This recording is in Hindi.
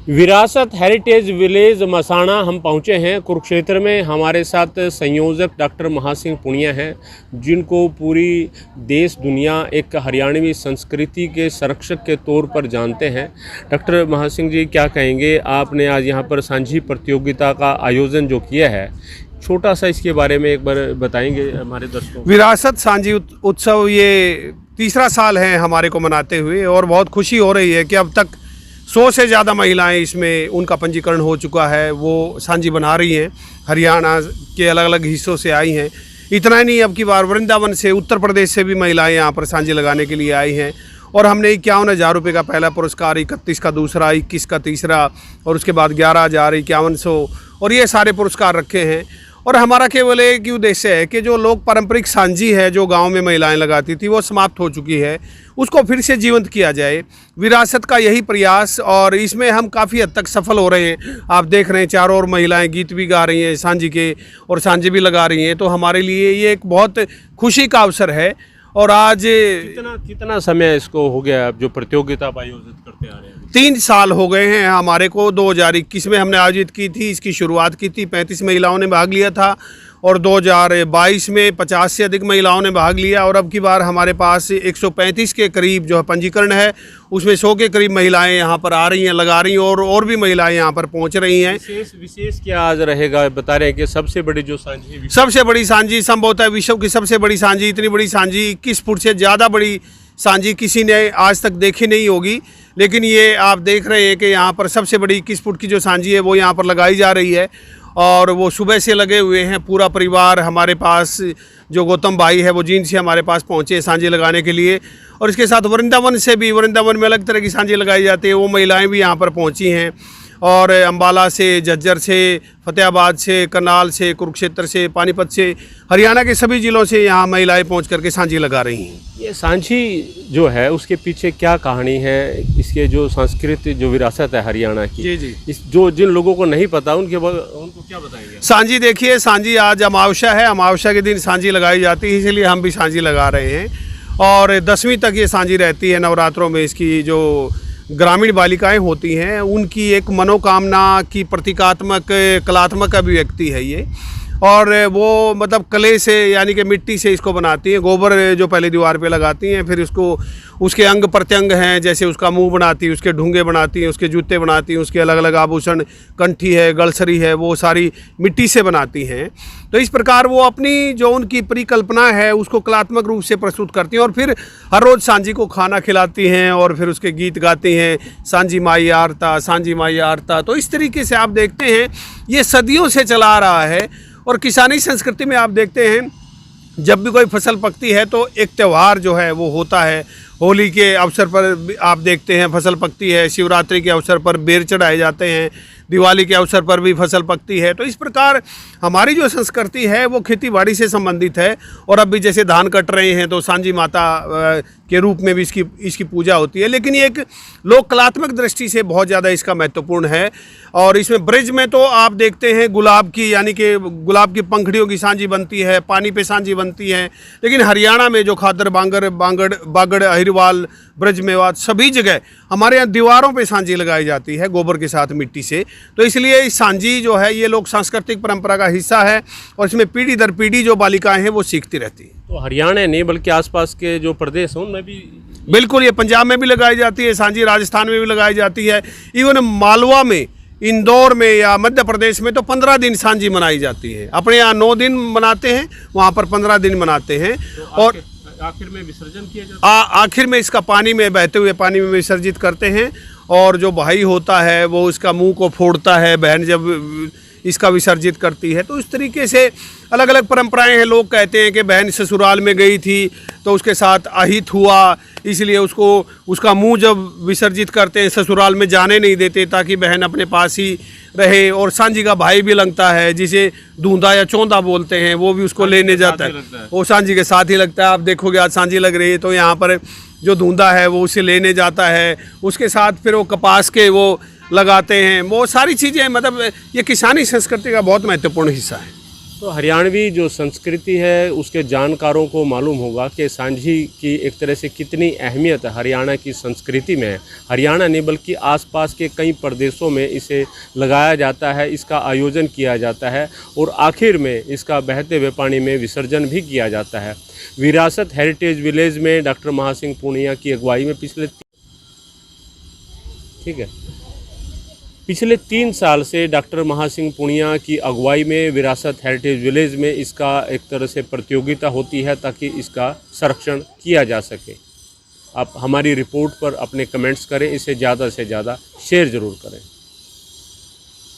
विरासत हेरिटेज विलेज मसाना हम पहुंचे हैं कुरुक्षेत्र में। हमारे साथ संयोजक डॉक्टर महासिंह पुनिया हैं, जिनको पूरी देश दुनिया एक हरियाणवी संस्कृति के संरक्षक के तौर पर जानते हैं। डॉक्टर महासिंह जी, क्या कहेंगे, आपने आज यहाँ पर सांझी प्रतियोगिता का आयोजन जो किया है, छोटा सा इसके बारे में एक बार बताएंगे हमारे दर्शकों को। विरासत सांझी उत्सव ये तीसरा साल है हमारे को मनाते हुए, और बहुत खुशी हो रही है कि अब तक 100 से ज़्यादा महिलाएं इसमें उनका पंजीकरण हो चुका है, वो सांझी बना रही हैं। हरियाणा के अलग अलग हिस्सों से आई हैं। इतना ही नहीं, अब की बार वृंदावन से, उत्तर प्रदेश से भी महिलाएं यहाँ पर सांझी लगाने के लिए आई हैं। और हमने 51,000 रुपये का पहला पुरस्कार, 31 का दूसरा, 21 का तीसरा, और उसके बाद 11,000, 5100 और ये सारे पुरस्कार रखे हैं। और हमारा केवल एक ही उद्देश्य है कि जो लोग पारंपरिक सांझी है जो गांव में महिलाएं लगाती थी, वो समाप्त हो चुकी है, उसको फिर से जीवंत किया जाए। विरासत का यही प्रयास, और इसमें हम काफ़ी हद तक सफल हो रहे हैं। आप देख रहे हैं चारों ओर महिलाएं गीत भी गा रही हैं सांझी के, और सांझी भी लगा रही हैं। तो हमारे लिए ये एक बहुत खुशी का अवसर है। और आज कितना समय इसको हो गया जो प्रतियोगिता आप आयोजित करते आ रहे हैं? 3 साल हो गए हैं हमारे को। 2021 में हमने आयोजित की थी, इसकी शुरुआत की थी, 35 महिलाओं ने भाग लिया था। और 2022 में 50 से अधिक महिलाओं ने भाग लिया। और अब की बार हमारे पास 135 के करीब जो है पंजीकरण है, उसमें 100 के करीब महिलाएं यहाँ पर आ रही हैं, लगा रही हैं, और भी महिलाएं यहाँ पर पहुँच रही हैं। विशेष क्या आज रहेगा? बता रहे हैं कि सबसे बड़ी जो सांझी, सबसे बड़ी सांझी संभवतः विश्व की सबसे बड़ी सांझी, इतनी बड़ी सांझी, 21 फुट से ज़्यादा बड़ी सांझी किसी ने आज तक देखी नहीं होगी। लेकिन ये आप देख रहे हैं कि यहाँ पर सबसे बड़ी 21 फुट की जो सांझी है वो यहाँ पर लगाई जा रही है। और वो सुबह से लगे हुए हैं, पूरा परिवार हमारे पास, जो गौतम भाई है वो जींद से हमारे पास पहुँचे सांझी लगाने के लिए। और इसके साथ वृंदावन से भी, वृंदावन में अलग तरह की सांझी लगाई जाती है, वो महिलाएं भी यहाँ पर पहुँची हैं। और अम्बाला से, झज्जर से, फतेहाबाद से, करनाल से, कुरुक्षेत्र से, पानीपत से, हरियाणा के सभी ज़िलों से यहाँ महिलाएं पहुँच करके सांझी लगा रही हैं। ये सांझी जो है उसके पीछे क्या कहानी है? इसके जो संस्कृति, जो विरासत है हरियाणा की, जी इस जो जिन लोगों को नहीं पता उनको क्या बताएंगे? सांझी देखिए, सांझी आज अमावस्या है, अमावस्या के दिन सांझी लगाई जाती है, इसलिए हम भी सांझी लगा रहे हैं। और 10वीं तक ये सांझी रहती है नवरात्रों में। इसकी जो ग्रामीण बालिकाएं होती हैं, उनकी एक मनोकामना की प्रतीकात्मक, कलात्मक अभिव्यक्ति है ये। और वो मतलब कले से, यानी कि मिट्टी से इसको बनाती हैं। गोबर जो पहले दीवार पे लगाती हैं, फिर उसको, उसके अंग प्रत्यंग हैं, जैसे उसका मुंह बनाती है, उसके ढूंगे बनाती हैं, उसके जूते बनाती हैं, उसके अलग अलग आभूषण, कंठी है, गलसरी है, वो सारी मिट्टी से बनाती हैं। तो इस प्रकार वो अपनी जो उनकी परिकल्पना है उसको कलात्मक रूप से प्रस्तुत करती हैं। और फिर हर रोज़ सांझी को खाना खिलाती हैं, और फिर उसके गीत गाती हैं, सांझी माई आरता, सांझी माई आरता। तो इस तरीके से आप देखते हैं ये सदियों से चला आ रहा है। और किसानी संस्कृति में आप देखते हैं, जब भी कोई फसल पकती है तो एक त्यौहार जो है वो होता है। होली के अवसर पर आप देखते हैं फसल पकती है, शिवरात्रि के अवसर पर बेर चढ़ाए जाते हैं, दिवाली के अवसर पर भी फसल पकती है। तो इस प्रकार हमारी जो संस्कृति है वो खेती बाड़ी से संबंधित है। और अब भी जैसे धान कट रहे हैं तो सांझी माता के रूप में भी इसकी पूजा होती है। लेकिन ये एक लोक कलात्मक दृष्टि से बहुत ज़्यादा इसका महत्वपूर्ण है। और इसमें ब्रिज में तो आप देखते हैं गुलाब की, यानी कि गुलाब की पंखड़ियों की सांझी बनती है, पानी पे सांझी बनती है। लेकिन हरियाणा में जो खादर, बागड़, अहिरवाल, ब्रज मेवात, सभी जगह हमारे यहाँ दीवारों पे सांझी लगाई जाती है गोबर के साथ, मिट्टी से। तो इसलिए इस सांझी जो है ये लोक सांस्कृतिक परंपरा का हिस्सा है, और इसमें पीढ़ी दर पीढ़ी जो बालिकाएं हैं वो सीखती रहती हैं। तो हरियाणा नहीं बल्कि आसपास के जो प्रदेश हैं उनमें भी बिल्कुल, ये पंजाब में भी लगाई जाती है सांझी, राजस्थान में भी लगाई जाती है। इवन मालवा में, इंदौर में या मध्य प्रदेश में तो 15 दिन सांझी मनाई जाती है। अपने यहाँ 9 दिन मनाते हैं, वहाँ पर 15 दिन मनाते हैं। तो और आखिर में विसर्जन किया जाता है। आखिर में इसका पानी में, बहते हुए पानी में विसर्जित करते हैं। और जो भाई होता है वो उसका मुंह को फोड़ता है, बहन जब इसका विसर्जित करती है। तो इस तरीके से अलग अलग परंपराएं हैं। लोग कहते हैं कि बहन ससुराल में गई थी तो उसके साथ अहित हुआ, इसलिए उसका मुंह जब विसर्जित करते हैं, ससुराल में जाने नहीं देते ताकि बहन अपने पास ही रहे। और सांझी का भाई भी लगता है, जिसे धूंधा या चौंधा बोलते हैं, वो भी उसको लेने जाता है। वो सांझी के साथ ही लगता है। आप देखोगे आज सांझी लग रही है तो यहाँ पर जो धूंधा है वो उसे लेने जाता है, उसके साथ फिर वो कपास के वो लगाते हैं। वो सारी चीज़ें, मतलब ये किसानी संस्कृति का बहुत महत्वपूर्ण हिस्सा है। तो हरियाणवी जो संस्कृति है उसके जानकारों को मालूम होगा कि सांझी की एक तरह से कितनी अहमियत हरियाणा की संस्कृति में है। हरियाणा नहीं बल्कि आसपास के कई प्रदेशों में इसे लगाया जाता है, इसका आयोजन किया जाता है और आखिर में इसका बहते हुए पानी में विसर्जन भी किया जाता है। विरासत हेरिटेज विलेज में डॉक्टर महासिंह पूनिया की अगुवाई में पिछले 3 साल से डॉक्टर महासिंह पूनिया की अगुवाई में विरासत हेरिटेज विलेज में इसका एक तरह से प्रतियोगिता होती है ताकि इसका संरक्षण किया जा सके। आप हमारी रिपोर्ट पर अपने कमेंट्स करें, इसे ज़्यादा से ज़्यादा शेयर ज़रूर करें।